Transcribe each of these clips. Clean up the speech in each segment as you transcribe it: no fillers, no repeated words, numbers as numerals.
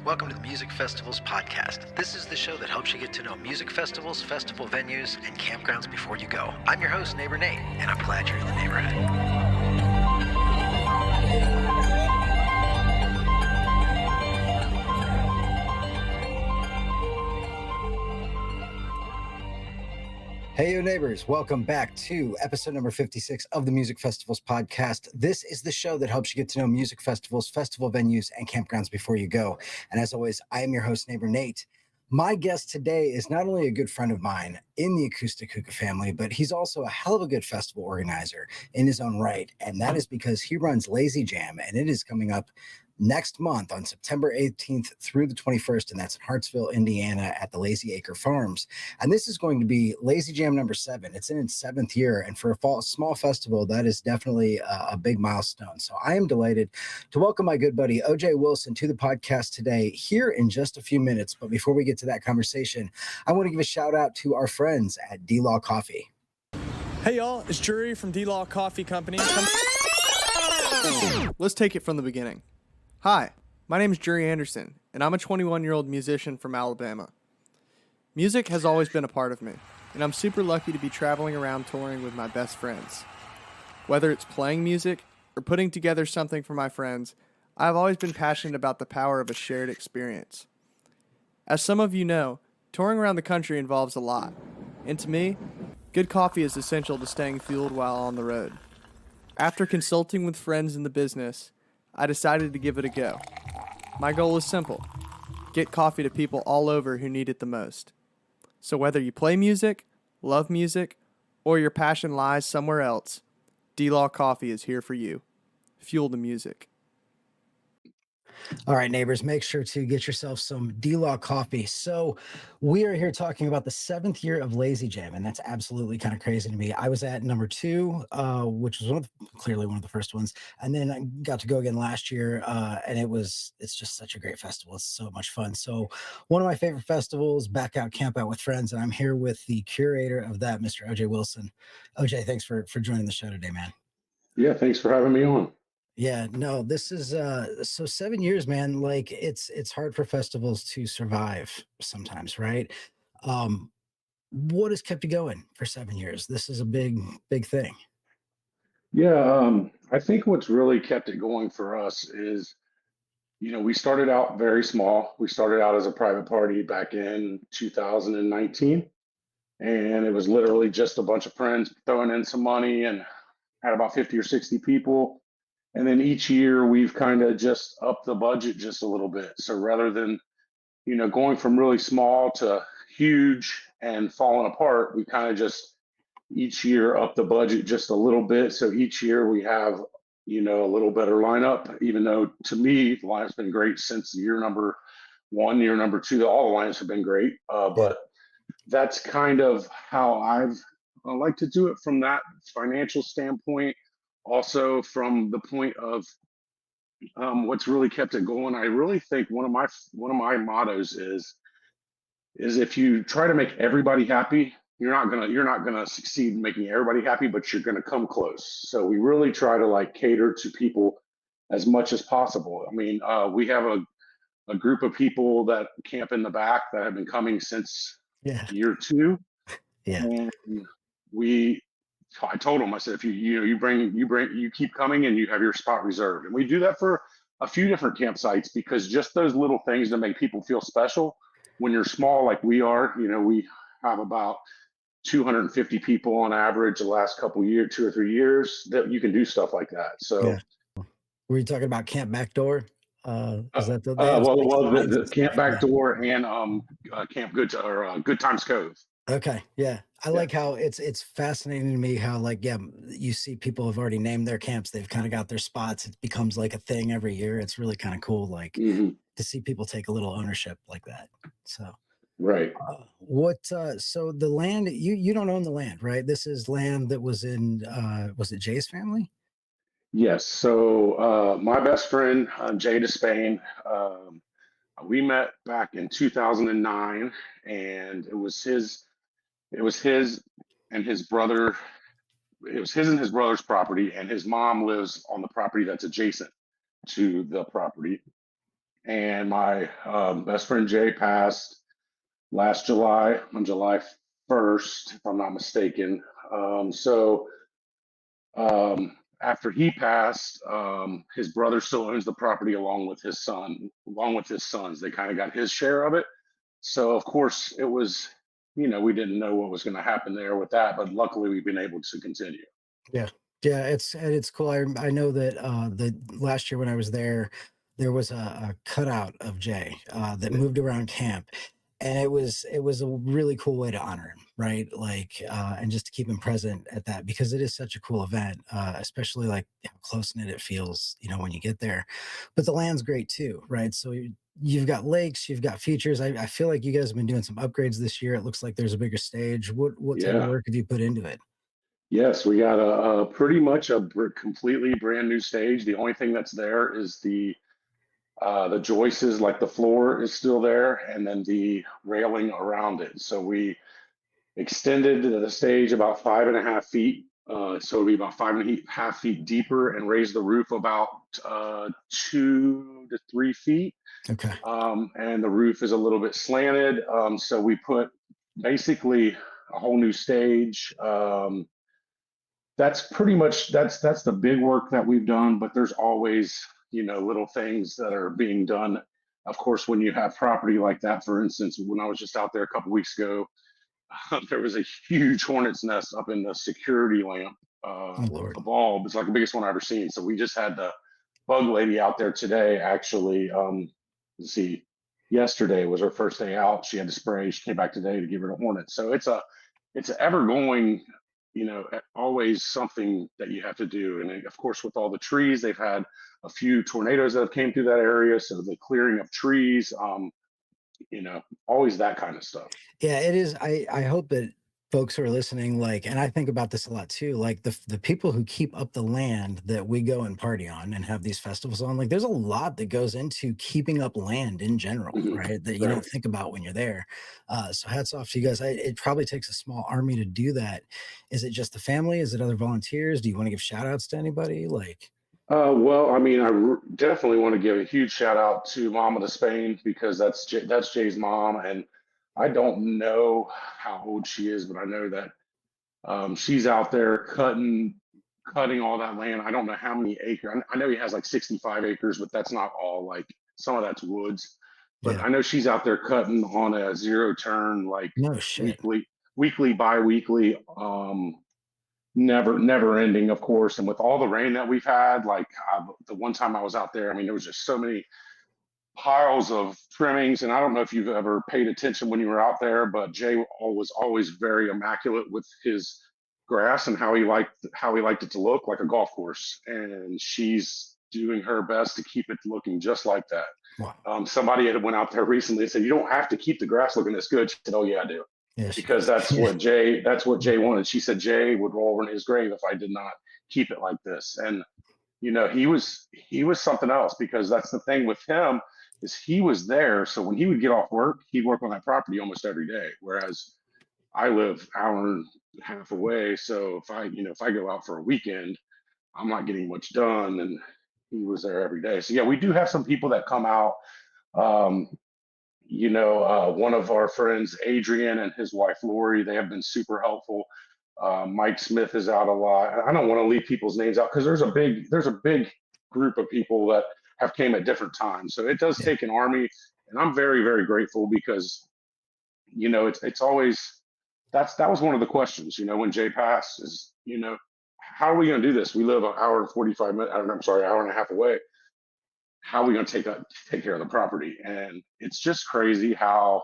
Welcome to the Music Festivals podcast. This is the show that helps you get to know music festivals, festival venues, and campgrounds before you go. I'm your host, Neighbor Nate, and I'm glad you're in the neighborhood. Hey, you neighbors, welcome back to episode number 56 of the Music Festivals podcast. This is the show that helps you get to know music festivals, festival venues, and campgrounds before you go. And as always, I am your host, Neighbor Nate. My guest today is not only a good friend of mine in the Acoustic Hookah family, but he's also a hell of a good festival organizer in his own right. And that is because he runs Lazy Jam, and it is coming up next month on September 18th through the 21st, and that's in Hartsville, Indiana at the Lazy Acre Farms. And this is going to be Lazy Jam number 7. It's in its 7th year, and for a small festival, that is definitely a big milestone. So I am delighted to welcome my good buddy, OJ Wilson, to the podcast today here in just a few minutes. But before we get to that conversation, I want to give a shout out to our friends at D-Law Coffee. Hey y'all, it's Drury from D-Law Coffee Company. Let's take it from the beginning. Hi, my name is Drury Anderson, and I'm a 21-year-old musician from Alabama. Music has always been a part of me, and I'm super lucky to be traveling around touring with my best friends. Whether it's playing music or putting together something for my friends, I've always been passionate about the power of a shared experience. As some of you know, touring around the country involves a lot, and to me, good coffee is essential to staying fueled while on the road. After consulting with friends in the business, I decided to give it a go. My goal is simple: get coffee to people all over who need it the most. So whether you play music, love music, or your passion lies somewhere else, D-Law Coffee is here for you. Fuel the music. All right, neighbors, make sure to get yourself some D-Law coffee. So we are here talking about the 7th year of Lazy Jam, and that's absolutely kind of crazy to me. I was at number 2, which was clearly one of the first ones, and then I got to go again last year, and it's just such a great festival. It's so much fun. So one of my favorite festivals, back out, camp out with friends, and I'm here with the curator of that, Mr. OJ Wilson. OJ, thanks for joining the show today, man. Yeah, thanks for having me on. Yeah, no, this is so 7 years, man. Like it's hard for festivals to survive sometimes, right? Um, what has kept you going for 7 years? This is a big thing. Yeah, I think what's really kept it going for us is, we started out very small. We started out as a private party back in 2019, and it was literally just a bunch of friends throwing in some money and had about 50 or 60 people. And then each year we've kind of just upped the budget just a little bit. So rather than, going from really small to huge and falling apart, we kind of just each year up the budget just a little bit. So each year we have, a little better lineup, even though to me, the lineup's been great since year number 1, year number 2, all the lineups have been great. But that's kind of how I like to do it from that financial standpoint. Also from the point of what's really kept it going, I really think one of my mottos is if you try to make everybody happy, you're not gonna succeed in making everybody happy, but you're gonna come close. So we really try to cater to people as much as possible. I mean, we have a group of people that camp in the back that have been coming since year 2. Yeah. And I told them, I said, if you keep coming and you have your spot reserved. And we do that for a few different campsites because just those little things that make people feel special. When you're small like we are, we have about 250 people on average the last couple years, 2 or 3 years, that you can do stuff like that. So, Were you talking about Camp Backdoor? Is that the Camp Backdoor and Camp Good Times Cove. Okay. Yeah. I like how it's fascinating to me how you see people have already named their camps. They've kind of got their spots. It becomes like a thing every year. It's really kind of cool. To see people take a little ownership like that. So, right. So the land, you don't own the land, right? This is land that was in, was it Jay's family? Yes. So, my best friend, Jay Despain, we met back in 2009 and it was his and his brother. It was his and his brother's property, and his mom lives on the property that's adjacent to the property. and my best friend Jay passed last July, on July 1st, if I'm not mistaken. So after he passed, his brother still owns the property along with his son, along with his sons. They kind of got his share of it. So of course it was, we didn't know what was going to happen there with that, but luckily we've been able to continue. Yeah. Yeah, it's cool. I know that the last year when I was there, there was a cutout of Jay that moved around camp, and it was a really cool way to honor him, right? Like, and just to keep him present at that, because it is such a cool event, especially like how close knit it feels, when you get there. But the land's great too, right? So you've got lakes, you've got features. I feel like you guys have been doing some upgrades this year. It looks like there's a bigger stage. What type of Yeah. work have you put into it? Yes, we got a pretty much a completely brand new stage. The only thing that's there is the joists, like the floor is still there, and then the railing around it. So we extended the stage about 5.5 feet. So it'll be about 5.5 feet deeper, and raised the roof about 2 to 3 feet. Okay. And the roof is a little bit slanted. So we put basically a whole new stage. That's pretty much that's the big work that we've done, but there's always, little things that are being done. Of course, when you have property like that, for instance, when I was just out there a couple weeks ago, there was a huge hornet's nest up in the security lamp, Oh Lord. the bulb. It's like the biggest one I've ever seen. So we just had the bug lady out there today, actually. Let's see, yesterday was her first day out. She had to spray. She came back today to give her the hornet. So it's an ever going, always something that you have to do. And of course, with all the trees, they've had a few tornadoes that have came through that area. So the clearing of trees, always that kind of stuff. Yeah, it is. I hope that folks who are listening, like, and I think about this a lot too, like the people who keep up the land that we go and party on and have these festivals on, like there's a lot that goes into keeping up land in general, Mhm. right? That you Right. don't think about when you're there. So hats off to you guys. It probably takes a small army to do that. Is it just the family? Is it other volunteers? Do you want to give shout outs to anybody? Like, Well, I mean, definitely want to give a huge shout out to Mama to Spain, because that's Jay's mom, and I don't know how old she is, but I know that she's out there cutting all that land. I don't know how many acres. I know he has like 65 acres, but that's not all. Like some of that's woods. But yeah, I know she's out there cutting on a zero turn, like no shit. weekly, bi-weekly. Never ending, of course. And with all the rain that we've had, like the one time I was out there, I mean, there was just so many piles of trimmings. And I don't know if you've ever paid attention when you were out there, but Jay was always very immaculate with his grass and how he liked it to look like a golf course. And she's doing her best to keep it looking just like that. Wow. Somebody had went out there recently and said, "You don't have to keep the grass looking this good." She said, "Oh yeah, I do." Yeah, she Because does. that's what Jay wanted. She said Jay would roll over in his grave if I did not keep it like this. And he was something else, because that's the thing with him, is he was there. So when he would get off work, he'd work on that property almost every day. Whereas I live hour and a half away. So if I go out for a weekend, I'm not getting much done. And he was there every day. So yeah, we do have some people that come out. Um, one of our friends, Adrian, and his wife Lori, they have been super helpful. Mike Smith is out a lot. I don't want to leave people's names out, because there's a big group of people that have came at different times. So it does Yeah, take an army, and I'm very, very grateful, because it's always that was one of the questions. When Jay passed, is how are we going to do this? We live an hour and 45 minutes. I'm sorry, hour and a half away. How are we going to take care of the property? And it's just crazy how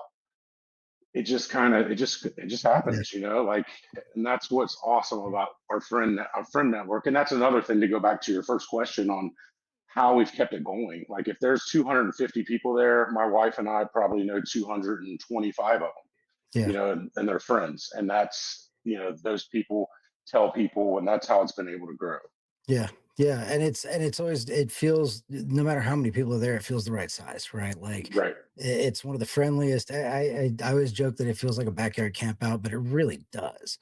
it just yeah, happens, like. And that's what's awesome about our friend network. And that's another thing, to go back to your first question on how we've kept it going. Like if there's 250 people there, my wife and I probably know 225 of them, yeah. and they're friends. And that's, those people tell people, and that's how it's been able to grow. Yeah, yeah, and it's always it feels no matter how many people are there, it feels the right size, right? Like Right. it's one of the friendliest. I always joke that it feels like a backyard camp out, but it really does.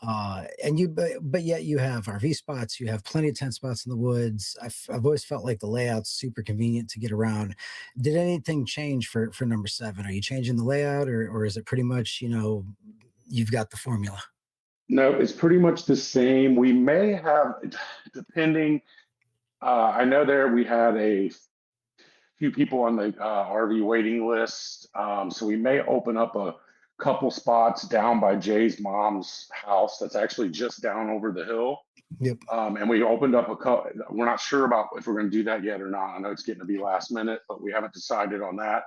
But yet you have RV spots, you have plenty of tent spots in the woods. I've always felt like the layout's super convenient to get around. Did anything change for number seven? Are you changing the layout, or is it pretty much, you've got the formula? No, it's pretty much the same. We may have, depending, I know there we had a few people on the RV waiting list. So we may open up a couple spots down by Jay's mom's house. That's actually just down over the hill. Yep. And we opened up a couple. We're not sure about if we're going to do that yet or not. I know it's getting to be last minute, but we haven't decided on that.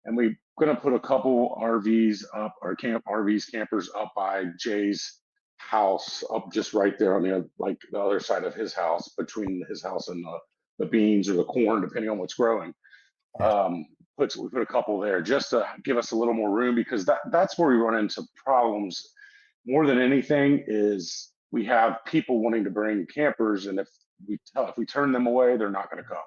And we're going to put a couple RVs up, or campers up by Jay's house, up just right there on the other side of his house, between his house and the beans or the corn, depending on what's growing. Yeah. We put a couple there just to give us a little more room, because that's where we run into problems more than anything. Is we have people wanting to bring campers, and if we turn them away, they're not going to come.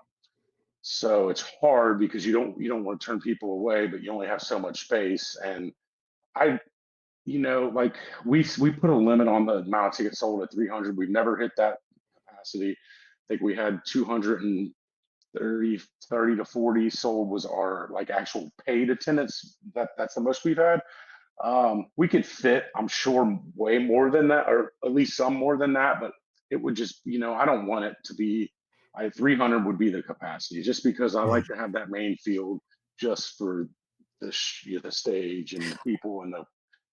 So it's hard because you don't want to turn people away, but you only have so much space. And I, like we put a limit on the amount of tickets sold at 300. We've never hit that capacity. I think we had 230 to 40 sold was our like actual paid attendance. That's the most we've had. We could fit, I'm sure, way more than that, or at least some more than that, but it would just, I don't want it to be, 300 would be the capacity, just because I Yeah. like to have that main field just for the stage and the people and the,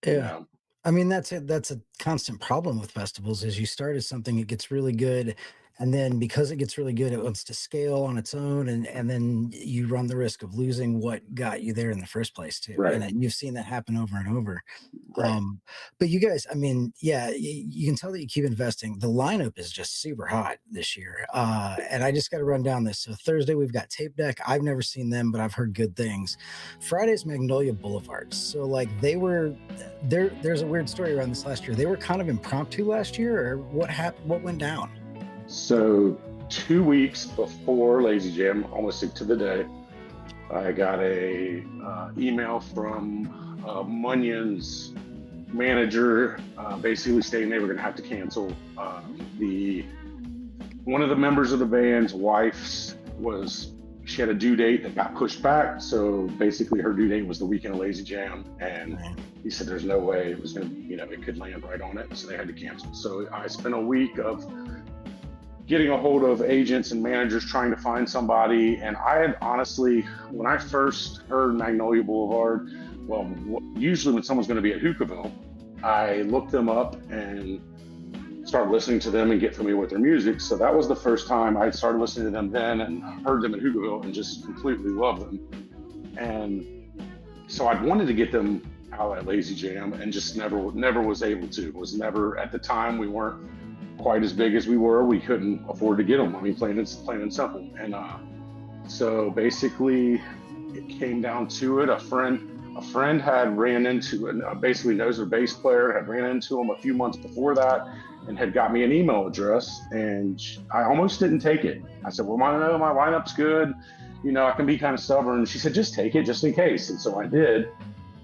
Yeah. I mean, that's a constant problem with festivals is you start as something, it gets really good, and then because it gets really good, it wants to scale on its own, and then you run the risk of losing what got you there in the first place too. right, And you've seen that happen over and over. right. But you guys, I mean, yeah, you can tell that you keep investing. The lineup is just super hot this year. And I just got to run down this. So Thursday we've got Tape Deck. I've never seen them, but I've heard good things. Friday's Magnolia Boulevard. So like they were there. There's a weird story around this last year. They were kind of impromptu last year, or what happened? What went down? So 2 weeks before Lazy Jam, almost to the day, I got a email from Munyon's manager, basically stating they were going to have to cancel. The One of the members of the band's wife's she had a due date that got pushed back. So basically her due date was the weekend of Lazy Jam, and he said there's no way it was going to, it could land right on it. So they had to cancel. So I spent a week of getting a hold of agents and managers trying to find somebody. And I had honestly, when I first heard Magnolia Boulevard, well, usually when someone's going to be at Hookahville, I looked them up and started listening to them and get familiar with their music. So that was the first time I started listening to them then, and heard them at Hookahville and just completely loved them. And so I'd wanted to get them out at Lazy Jam and just never was able to. Was never, at the time, we weren't quite as big as we were. We couldn't afford to get them. I mean, plain and simple. And so basically it came down to it. A friend had ran into, basically knows their bass player, had ran into him a few months before that, and had got me an email address. And I almost didn't take it. I said, well, my lineup's good. I can be kind of stubborn. She said, just take it, just in case. And so I did.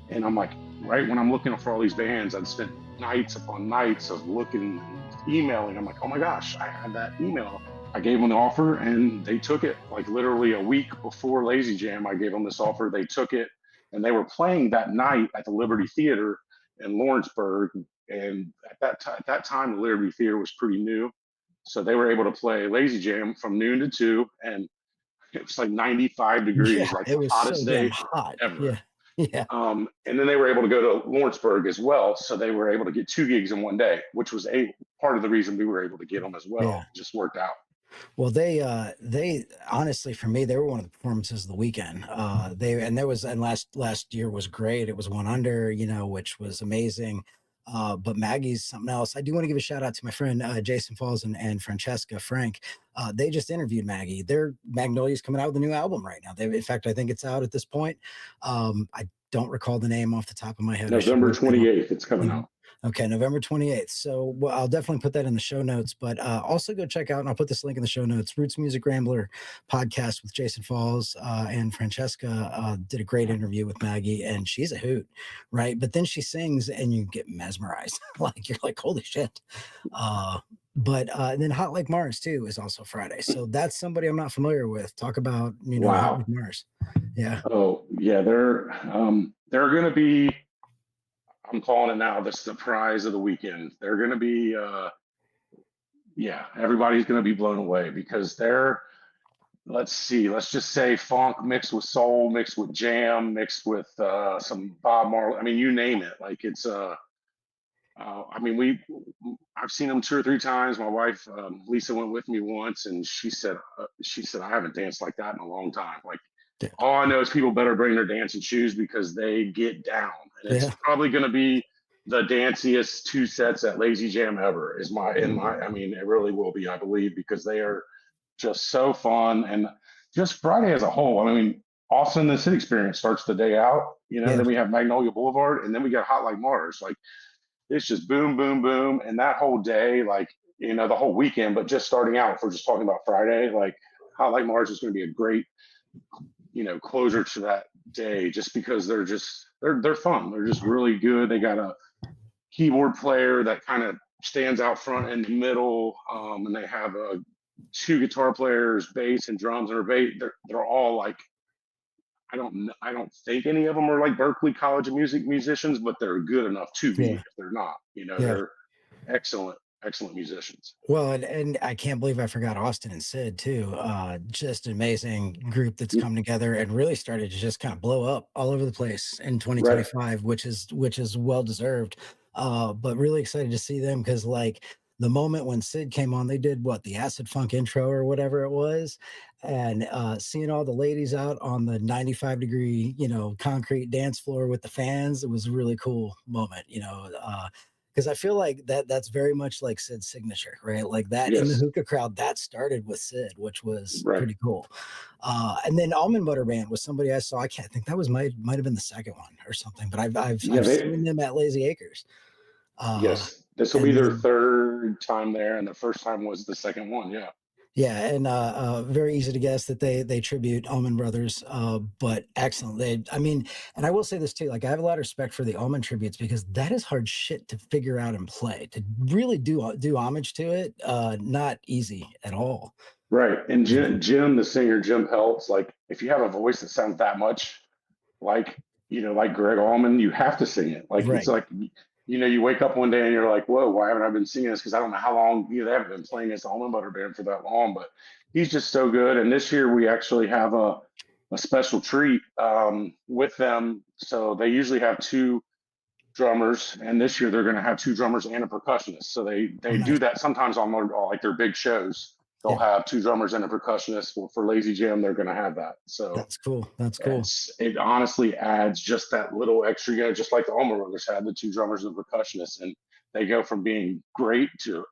And I'm like, right when I'm looking for all these bands, I'd spent nights upon nights of looking, emailing. I'm like, oh my gosh, I had that email. I gave them the offer and they took it. Like literally a week before Lazy Jam, I gave them this offer. They took it, and they were playing that night at the Liberty Theater in Lawrenceburg. And at that time, the Liberty Theater was pretty new. So they were able to play Lazy Jam from noon to 2, and it was like 95 degrees, like It the was hottest so damn day hot. ever. Yeah. And then they were able to go to Lawrenceburg as well. So they were able to get 2 gigs in one day, which was a part of the reason we were able to get them as well. Yeah. It just worked out. Well, they honestly, for me, they were one of the performances of the weekend. Last year was great. It was One Under, which was amazing. But Maggie's something else. I do want to give a shout out to my friend Jason Falls and Francesca Frank. They just interviewed Maggie. Their Magnolia's coming out with a new album right now. In fact, I think it's out at this point. I don't recall the name off the top of my head. November 28th, it's coming out. Okay, November 28th. So well, I'll definitely put that in the show notes, but also go check out, and I'll put this link in the show notes, Roots Music Rambler podcast with Jason Falls and Francesca did a great interview with Maggie, and she's a hoot, right? But then she sings and you get mesmerized. Like you're like, holy shit. But and then Hot Like Mars too is also Friday. So that's somebody I'm not familiar with. Talk about, Hot Wow. Like Mars. Yeah. Oh, yeah, they're going to be, I'm calling it now, the surprise of the weekend. They're going to be, yeah, everybody's going to be blown away because they're, let's see, let's just say funk mixed with soul, mixed with jam, mixed with some Bob Marley. I mean, you name it. Like it's, I mean, I've seen them 2 or 3 times. My wife, Lisa, went with me once, and she said, I haven't danced like that in a long time. Like, Yeah. all I know is people better bring their dancing shoes because they get down, and it's Yeah. probably going to be the danciest 2 sets at Lazy Jam ever. I mean, it really will be, I believe, because they are just so fun, and just Friday as a whole. I mean, Austin, the City Experience starts the day out. Yeah. Then we have Magnolia Boulevard, and then we got Hot Like Mars. Like it's just boom, boom, boom. And that whole day, like, the whole weekend, but just starting out, if we're just talking about Friday, like Hot Like Mars is going to be a great, closer to that day just because they're fun. They're just really good. They got a keyboard player that kind of stands out front and the middle. And they have 2 guitar players, bass and drums, and they're all like, I don't think any of them are like Berklee College of Music musicians, but they're good enough to be Yeah. if they're not. Yeah. They're excellent musicians. Well, and I can't believe I forgot Austin and Sid too. Just an amazing group that's come together and really started to just kind of blow up all over the place in Right. 2025, which is well deserved. But really excited to see them because like the moment when Sid came on, they did what, the acid funk intro or whatever it was, and seeing all the ladies out on the 95-degree, concrete dance floor with the fans, it was a really cool moment. Because I feel like that's very much like Sid's signature, right? Like that in the Yes. hookah crowd, that started with Sid, which was Right. pretty cool. And then Almond Butter Band was somebody I saw. I can't think that was might have been the second one or something, but Yeah. I've seen them at Lazy Acres. Yes. This will be And their then third time there, and the first time was the second one. Yeah. yeah, and very easy to guess that they tribute Allman Brothers, but excellent. I mean, and I will say this too. Like, I have a lot of respect for the Allman tributes because that is hard shit to figure out and play. To really do homage to it, not easy at all. Right. And You know? Jim, the singer, Jim Peltz, like if you have a voice that sounds that much like, like Greg Allman, you have to sing it. Like it's Right. like, you wake up one day and you're like, whoa, why haven't I been singing this? Because I don't know how long, they haven't been playing this Almond Butter Band for that long, but he's just so good. And this year we actually have a special treat with them. So they usually have 2 drummers, and this year they're going to have 2 drummers and a percussionist. So they Oh, nice. do that sometimes on their big shows. They'll Yeah, have 2 drummers and a percussionist. Well, for Lazy Jam, they're going to have that. So that's cool. That's cool. it honestly adds just that little extra, just like the Allman Brothers had the 2 drummers and the percussionist, and they go from being great to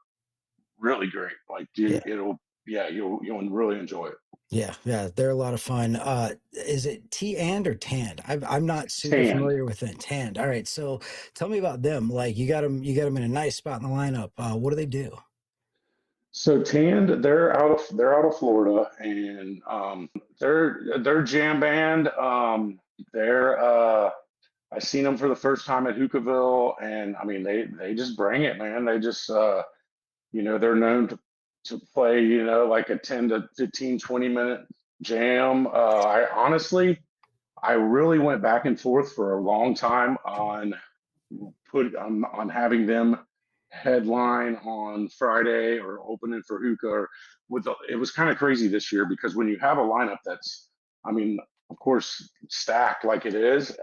really great. Like, Yeah. dude, you'll really enjoy it. Yeah, yeah, they're a lot of fun. Is it T and or Tand? I'm not super Tand. familiar with it. Tand. All right, so tell me about them. Like you got them in a nice spot in the lineup. What do they do? So Tand, they're out of Florida, and they're jam band. They're I seen them for the first time at Hookahville, and I mean they just bring it, man. They just they're known to play, like a 10 to 15, 20-minute jam. I really went back and forth for a long time on having them headline on Friday or opening for hookah. It was kind of crazy this year because when you have a lineup that's, I mean, of course, stacked like it is,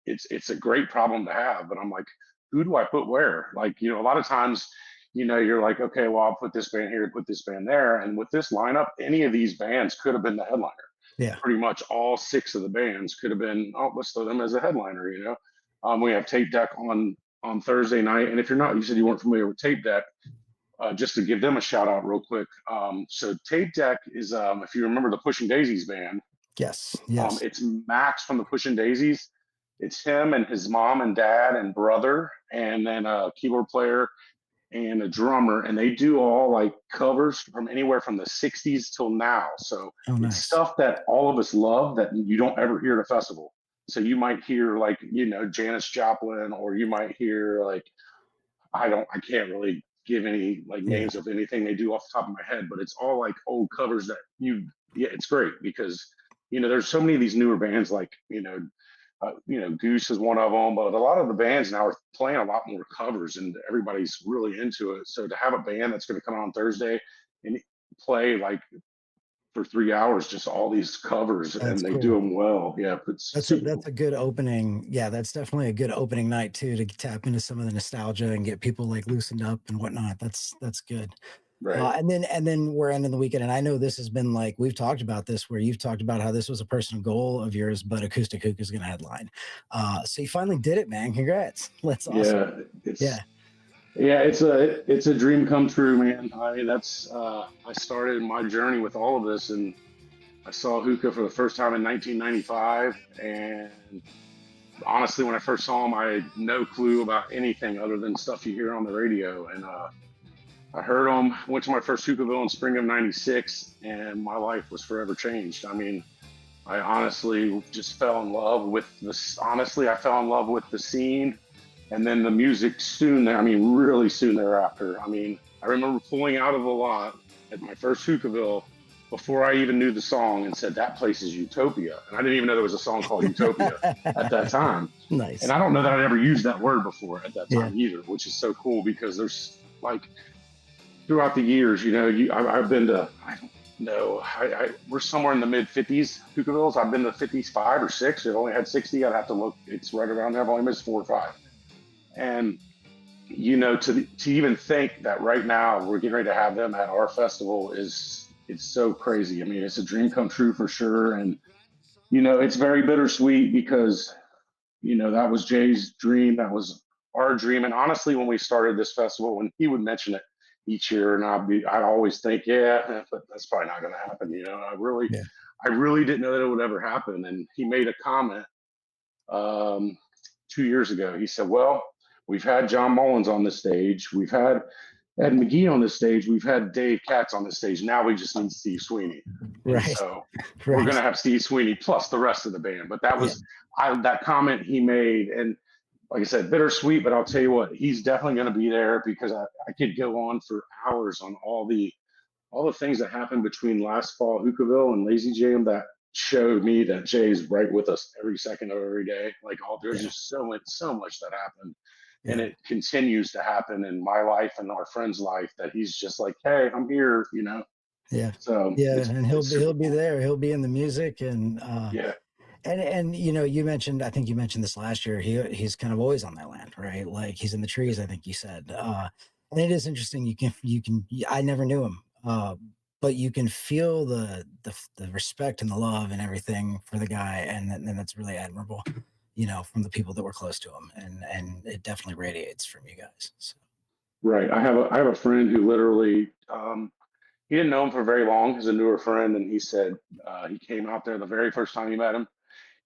it's a great problem to have, but I'm like, who do I put where? Like, a lot of times, you're like, okay, well, I'll put this band here, put this band there. And with this lineup, any of these bands could have been the headliner. Yeah, Pretty much all 6 of the bands could have been, oh, let's throw them as a headliner. We have Tape Deck on Thursday night, and if you're not, you said you weren't familiar with Tape Deck. Just to give them a shout out real quick. So Tape Deck is, if you remember the Pushing Daisies band, yes, yes. it's Max from the Pushing Daisies. it's him and his mom and dad and brother, and then a keyboard player and a drummer, and they do all like covers from anywhere from the 60s till now. So Oh, it's nice. stuff that all of us love that you don't ever hear at a festival. So you might hear like, Janis Joplin, or you might hear like, I can't really give any like Yeah. names of anything they do off the top of my head, but it's all like old covers that yeah, it's great because, there's so many of these newer bands like, Goose is one of them, but a lot of the bands now are playing a lot more covers, and everybody's really into it. So to have a band that's going to come out on Thursday and play like for 3 hours, just all these covers, That's and they do cool. them well. Yeah, it's That's super a cool. good opening. Yeah, that's definitely a good opening night too, to tap into some of the nostalgia and get people like loosened up and whatnot. That's good. Right. And then we're ending the weekend, and I know this has been like we've talked about this, where you've talked about how this was a personal goal of yours, but Acoustic Hook is going to headline. So you finally did it, man! Congrats. That's awesome. Yeah, Yeah, it's a dream come true, man. I mean, that's I started my journey with all of this, and I saw Hookah for the first time in 1995, and honestly, when I first saw him, I had no clue about anything other than stuff you hear on the radio. And I heard him, went to my first Hookahville in spring of '96, and my life was forever changed. I mean, I honestly just fell in love with this. Honestly, I fell in love with the scene, and then the music soon there. I mean, really soon thereafter. I mean, I remember pulling out of the lot at my first Hookahville before I even knew the song and said, "That place is Utopia." And I didn't even know there was a song called Utopia at that time. And nice. I don't know that I'd ever used that word before at that Yeah, time either, which is so cool because there's like throughout the years, I've been to, I don't know, we're somewhere in the mid 50s Hookahvilles. I've been to 55 or 6. I've only had 60. I'd have to look. It's right around there. I've only missed 4 or 5. And to even think that right now we're getting ready to have them at our festival it's so crazy. I mean, it's a dream come true for sure. And it's very bittersweet because that was Jay's dream, that was our dream. And honestly, when we started this festival, when he would mention it each year, and I'd always think, yeah, but that's probably not going to happen. yeah, I really didn't know that it would ever happen. And he made a comment um, 2 years ago. He said, "Well, we've had John Mullins on the stage, we've had Ed McGee on the stage, we've had Dave Katz on the stage. Now we just need Steve Sweeney." And right, so we're going right. to have Steve Sweeney plus the rest of the band. But that Yeah, was that comment he made, and like I said, bittersweet. But I'll tell you what, he's definitely going to be there because I could go on for hours on all the things that happened between last fall Hookahville and Lazy Jam that showed me that Jay's right with us every second of every day. Like, there's yeah, just so much that happened, and yeah, it continues to happen in my life and our friend's life, that he's just like, "Hey, I'm here." yeah, So yeah. it's And it's he'll super be cool. there. He'll be in the music, Yeah, and you mentioned, I think you mentioned this last year. He's kind of always on that land, right? Like he's in the trees, I think you said. And it is interesting. You can. I never knew him, but you can feel the respect and the love and everything for the guy, and that's really admirable. From the people that were close to him, and it definitely radiates from you guys. So right. I have a friend who literally he didn't know him for very long. He's a newer friend, and he said he came out there the very first time he met him.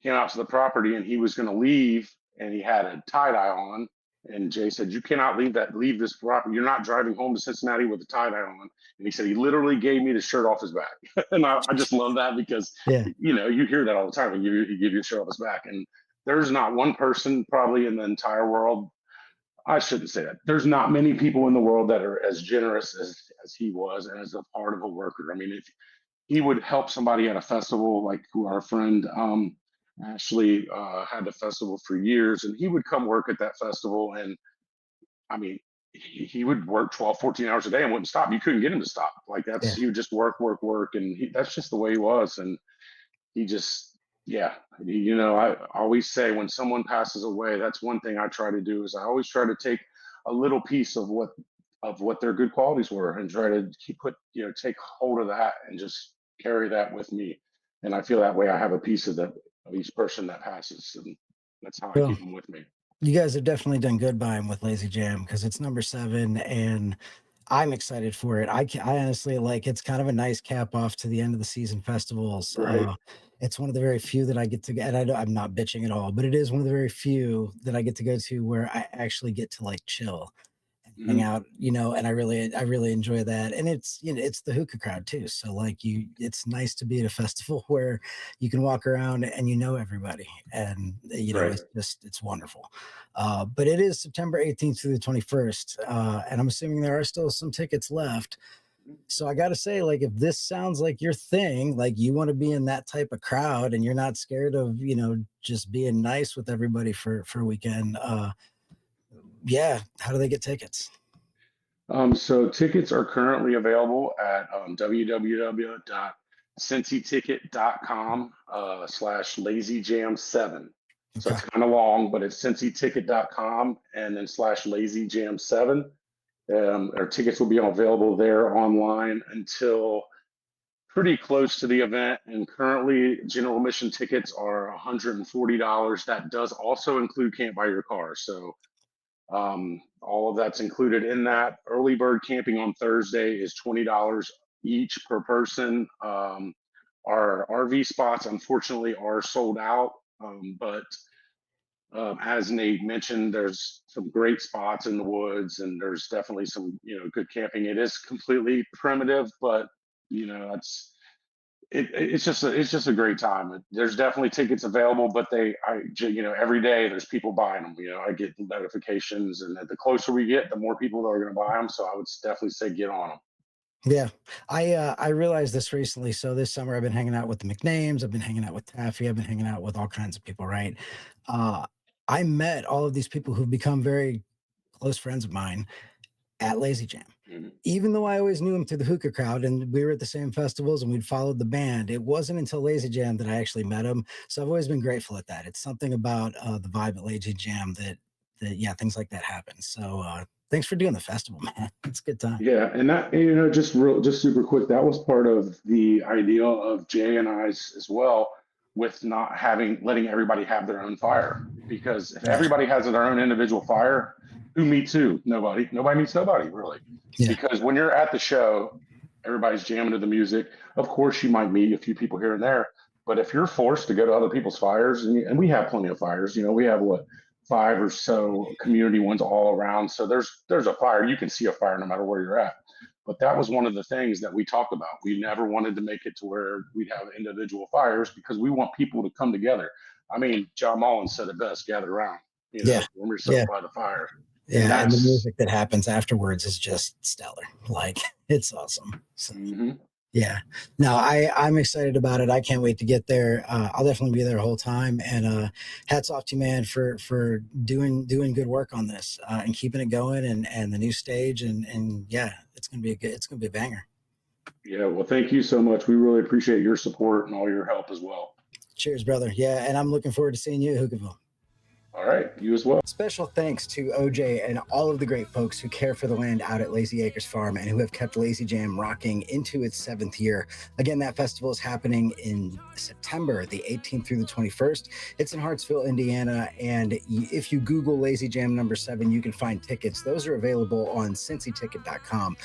Came out to the property, and he was going to leave, and he had a tie dye on. And Jay said, "You cannot leave this property. You're not driving home to Cincinnati with a tie dye on." And he said he literally gave me the shirt off his back, and I just love that because yeah, you hear that all the time when you give you a shirt off his back. And there's not one person probably in the entire world. I shouldn't say that. There's not many people in the world that are as generous as he was, and as a part of a worker. I mean, if he would help somebody at a festival, like who our friend Ashley had the festival for years, and he would come work at that festival. And I mean, he would work 12, 14 hours a day and wouldn't stop. You couldn't get him to stop. Like, yeah. he would just work, work, work. And that's just the way he was. And he just, yeah, I always say when someone passes away, that's one thing I try to do is I always try to take a little piece of what their good qualities were, and try to take hold of that and just carry that with me. And I feel that way I have a piece of each person that passes, and that's how I Well, keep them with me. you guys have definitely done good by him with Lazy Jam, because it's number 7, and I'm excited for it. I honestly like it's kind of a nice cap off to the end of the season festivals. Right. It's one of the very few that I get to, and I'm not bitching at all, but it is one of the very few that I get to go to where I actually get to like chill and hang Mhm. out, and I really enjoy that. And it's, it's the hookah crowd too. So like it's nice to be at a festival where you can walk around and everybody, and Right. it's wonderful. But it is September 18th through the 21st, and I'm assuming there are still some tickets left. So I got to say, like, if this sounds like your thing, like you want to be in that type of crowd and you're not scared of, just being nice with everybody for a weekend, yeah, how do they get tickets? So tickets are currently available at www.cincyticket.com /LazyJam7. So Okay. it's kind of long, but it's cincyticket.com and then /LazyJam7. Our tickets will be available there online until pretty close to the event. And currently, general admission tickets are $140. That does also include Can't Buy Your Car. So all of that's included in that. Early bird camping on Thursday is $20 each per person. Our RV spots, unfortunately, are sold out, but as Nate mentioned, there's some great spots in the woods, and there's definitely some good camping. It is completely primitive, but it's just a great time. There's definitely tickets available, but every day there's people buying them. I get notifications, and the closer we get, the more people that are going to buy them. So I would definitely say get on them. Yeah, I realized this recently. So this summer I've been hanging out with the McNames, I've been hanging out with Taffy, I've been hanging out with all kinds of people, right? Uh, I met all of these people who've become very close friends of mine at Lazy Jam. Mhm. Even though I always knew him through the hookah crowd and we were at the same festivals and we'd followed the band, it wasn't until Lazy Jam that I actually met him. So I've always been grateful at that. It's something about the vibe at Lazy Jam that yeah, things like that happen. So thanks for doing the festival, man. It's a good time. Yeah, and that just super quick, that was part of the idea of Jay and I's as well, with not letting everybody have their own fire. Because if Yeah, everybody has their own individual fire, who meets who? Nobody. Nobody meets nobody, really. yeah, Because when you're at the show, everybody's jamming to the music. Of course, you might meet a few people here and there, but if you're forced to go to other people's fires, and we have plenty of fires, we have what, five or so community ones all around. So there's a fire. You can see a fire no matter where you're at. But that was one of the things that we talked about. We never wanted to make it to where we'd have individual fires because we want people to come together. I mean, John Mullins said it best: gather around, yeah, warm yourself yeah, by the fire. And yeah. And the that's music that happens afterwards is just stellar. Like it's awesome. So mhm. yeah, no, I'm excited about it. I can't wait to get there. I'll definitely be there the whole time. And hats off to you, man, for doing good work on this and keeping it going and the new stage and yeah, it's gonna be a banger. Yeah, well, thank you so much. We really appreciate your support and all your help as well. Cheers, brother. Yeah, and I'm looking forward to seeing you at Hookahville. All right, you as well. Special thanks to OJ and all of the great folks who care for the land out at Lazy Acres Farm and who have kept Lazy Jam rocking into its 7th year. Again, that festival is happening in September, the 18th through the 21st. It's in Hartsville, Indiana. And if you Google Lazy Jam #7, you can find tickets. Those are available on cincyticket.com.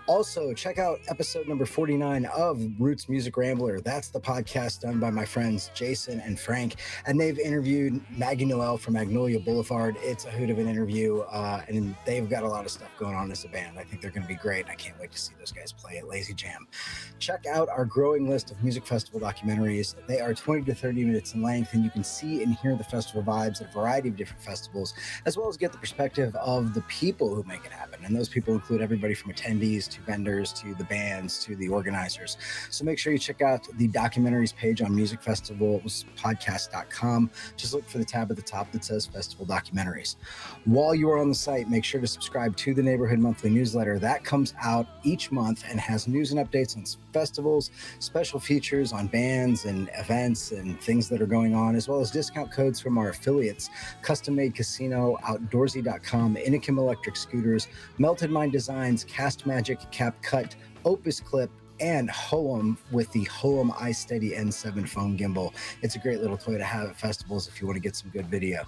Also, check out episode number 49 of Roots Music Rambler. That's the podcast done by my friends Jason and Frank, and they've interviewed Maggie Noel from Magnolia Boulevard. It's a hoot of an interview, and they've got a lot of stuff going on as a band. I think they're going to be great, and I can't wait to see those guys play at Lazy Jam. Check out our growing list of music festival documentaries. They are 20 to 30 minutes in length, and you can see and hear the festival vibes at a variety of different festivals, as well as get the perspective of the people who make it happen. And those people include everybody from attendees to vendors to the bands to the organizers. So make sure you check out the documentaries page on musicfestivalspodcast.com. Just look for the tab at the top that says Festival Documentaries. While you are on the site, make sure to subscribe to the Neighborhood Monthly newsletter. That comes out each month and has news and updates on festivals, special features on bands and events and things that are going on, as well as discount codes from our affiliates, Custom Made Casino, Outdoorsy.com, Inikim Electric Scooters, Melted Mind Designs, Cast Magic, Cap Cut, Opus Clip, and Hoem with the Hoem iSteady N7 phone gimbal. It's a great little toy to have at festivals if you want to get some good video.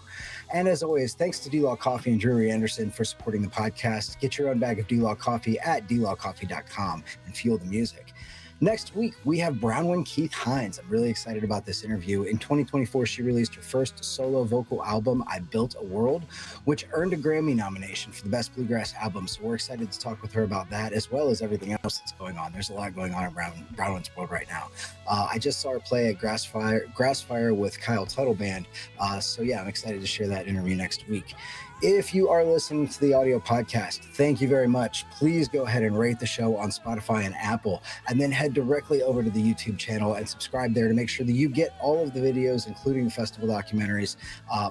And as always, thanks to D-Law Coffee and Drury Anderson for supporting the podcast. Get your own bag of D-Law Coffee at dlawcoffee.com and fuel the music. Next week, we have Brownwind Keith Hines. I'm really excited about this interview. In 2024, she released her first solo vocal album, I Built a World, which earned a Grammy nomination for the Best Bluegrass Album. So we're excited to talk with her about that, as well as everything else that's going on. There's a lot going on in Brownwind's world right now. I just saw her play at Grassfire with Kyle Tuttle Band. So yeah, I'm excited to share that interview next week. If you are listening to the audio podcast, thank you very much. Please go ahead and rate the show on Spotify and Apple, and then head directly over to the YouTube channel and subscribe there to make sure that you get all of the videos, including the festival documentaries.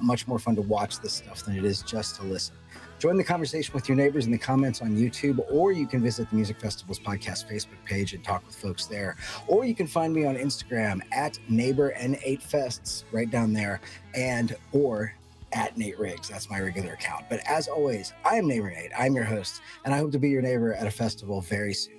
Much more fun to watch this stuff than it is just to listen. Join the conversation with your neighbors in the comments on YouTube, or you can visit the Music Festivals Podcast Facebook page and talk with folks there. Or you can find me on Instagram at NeighborN8Fests, right down there, or at Nate Riggs. That's my regular account. But as always, I am Neighbor Nate. I'm your host, and I hope to be your neighbor at a festival very soon.